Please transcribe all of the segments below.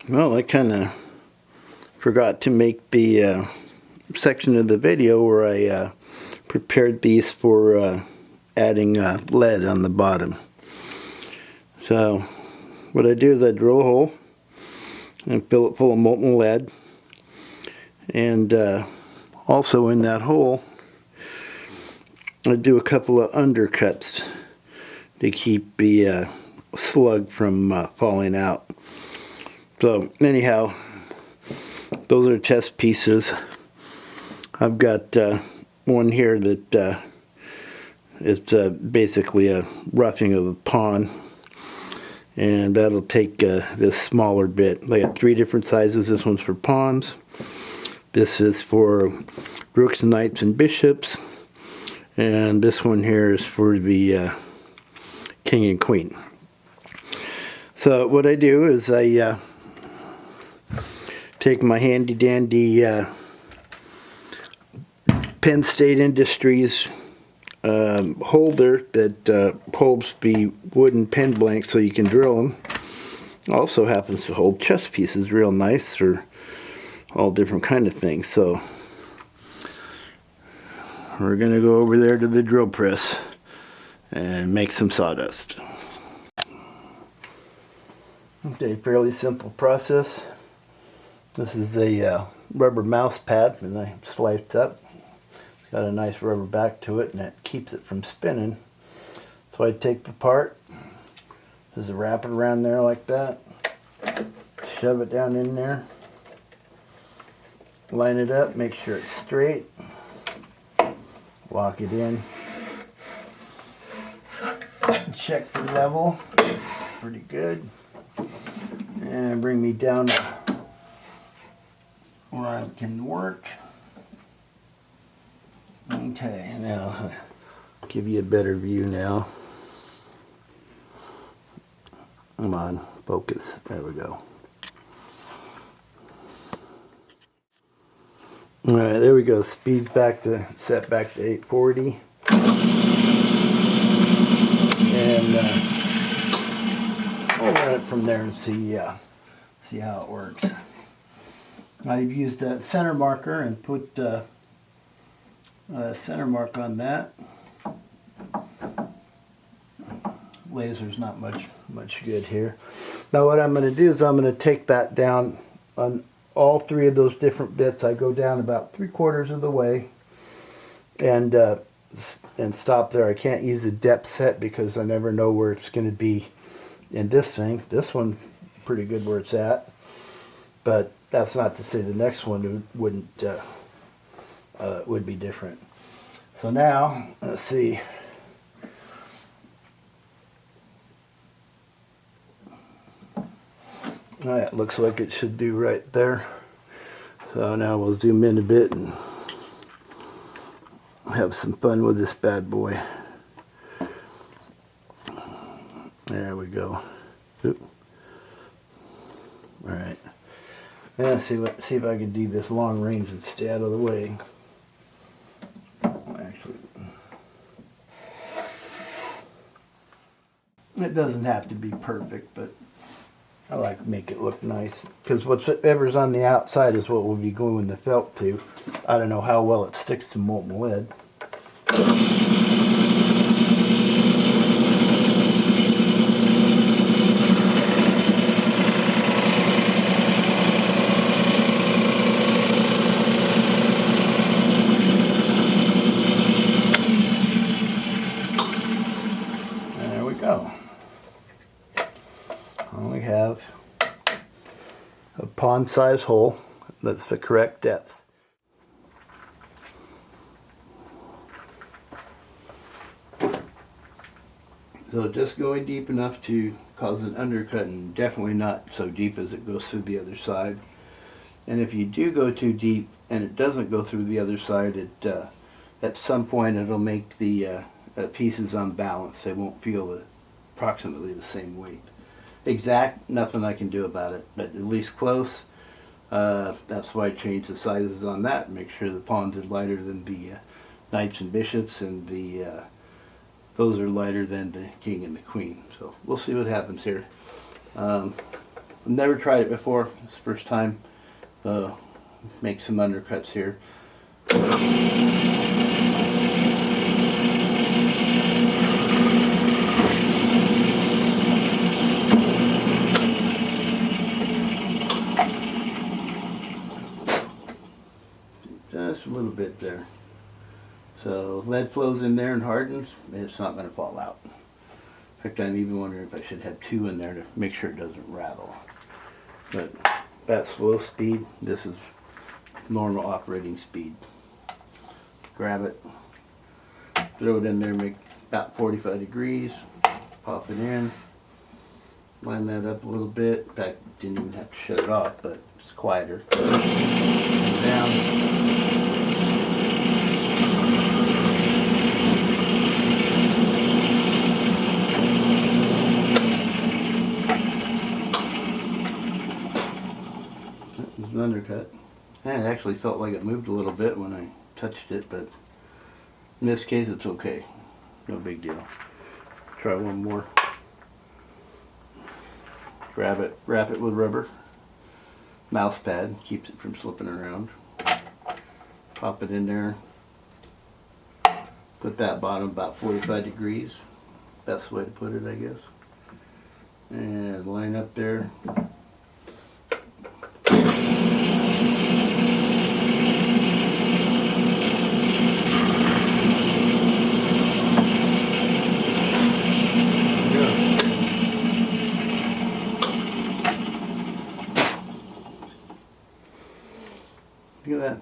Well, I kind of forgot to make the section of the video where I prepared these for adding lead on the bottom. So what I do is I drill a hole and fill it full of molten lead, and also in that hole I do a couple of undercuts to keep the slug from falling out. So anyhow, those are test pieces. I've got one here that is basically a roughing of a pawn, and that'll take this smaller bit. I got 3 different sizes. This one's for pawns, this is for rooks, knights, and bishops, and this one here is for the king and queen. So what I do is I take my handy dandy Penn State Industries holder that holds the wooden pen blanks so you can drill them. Also happens to hold chess pieces real nice for all different kind of things. So we're gonna go over there to the drill press and make some sawdust. Okay, fairly simple process. This is a rubber mouse pad that I sliced up. It's got a nice rubber back to it, and that keeps it from spinning. So I take the part, just wrap it around there like that, shove it down in there, line it up, make sure it's straight, lock it in, check the level, pretty good, and bring me down to where I can work. Okay, now I'll give you a better view now. Come on, focus. There we go. Alright, there we go. Speed's back to set back to 840. And we'll run it from there and see how it works. I've used a center marker and put a center mark on that. Laser's not much good here. Now what I'm going to do is I'm going to take that down on all 3 of those different bits. I go down about 3/4 of the way and stop there. I can't use a depth set because I never know where it's going to be in this thing. This one pretty good where it's at, but that's not to say the next one wouldn't would be different. So now let's see. Alright, looks like it should do right there. So now we'll zoom in a bit and have some fun with this bad boy. There we go. Alright. Now see if I can do this long range and stay out of the way. Actually, it doesn't have to be perfect, but I like to make it look nice, because whatever's on the outside is what we'll be gluing the felt to. I don't know how well it sticks to molten lead. There we go. We have a pawn size hole that's the correct depth. So just going deep enough to cause an undercut, and definitely not so deep as it goes through the other side. And if you do go too deep and it doesn't go through the other side, at some point it'll make the pieces unbalanced. They won't feel approximately the same weight. Exact, nothing I can do about it, but at least close. That's why I changed the sizes on that, make sure the pawns are lighter than the knights and bishops, and those are lighter than the king and the queen. So we'll see what happens here. I've never tried it before. It's the first time. Make some undercuts here. Just a little bit there. So lead flows in there and hardens, it's not going to fall out. In fact, I'm even wondering if I should have two in there to make sure it doesn't rattle. But that's slow speed. This is normal operating speed. Grab it, throw it in there, make about 45 degrees, pop it in, line that up a little bit. In fact, didn't even have to shut it off, but it's quieter. Down. An undercut. And it actually felt like it moved a little bit when I touched it, but in this case it's okay. No big deal. Try one more. Grab it, wrap it with rubber. Mouse pad, keeps it from slipping around. Pop it in there. Put that bottom about 45 degrees. Best way to put it, I guess. And line up there. Look at that.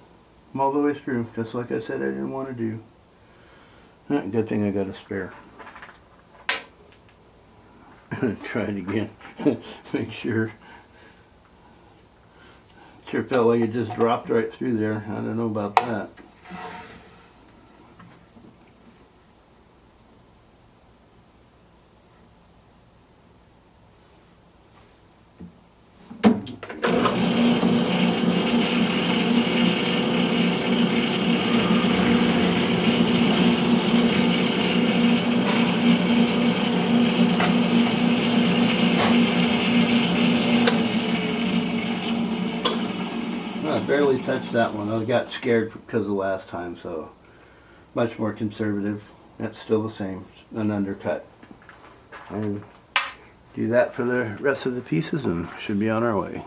I'm all the way through, just like I said I didn't want to do. Good thing I got a spare. Try it again. Make sure. Sure felt like it just dropped right through there. I don't know about that. I barely touched that one. I got scared because of the last time, so much more conservative. That's still the same, an undercut. And do that for the rest of the pieces and should be on our way.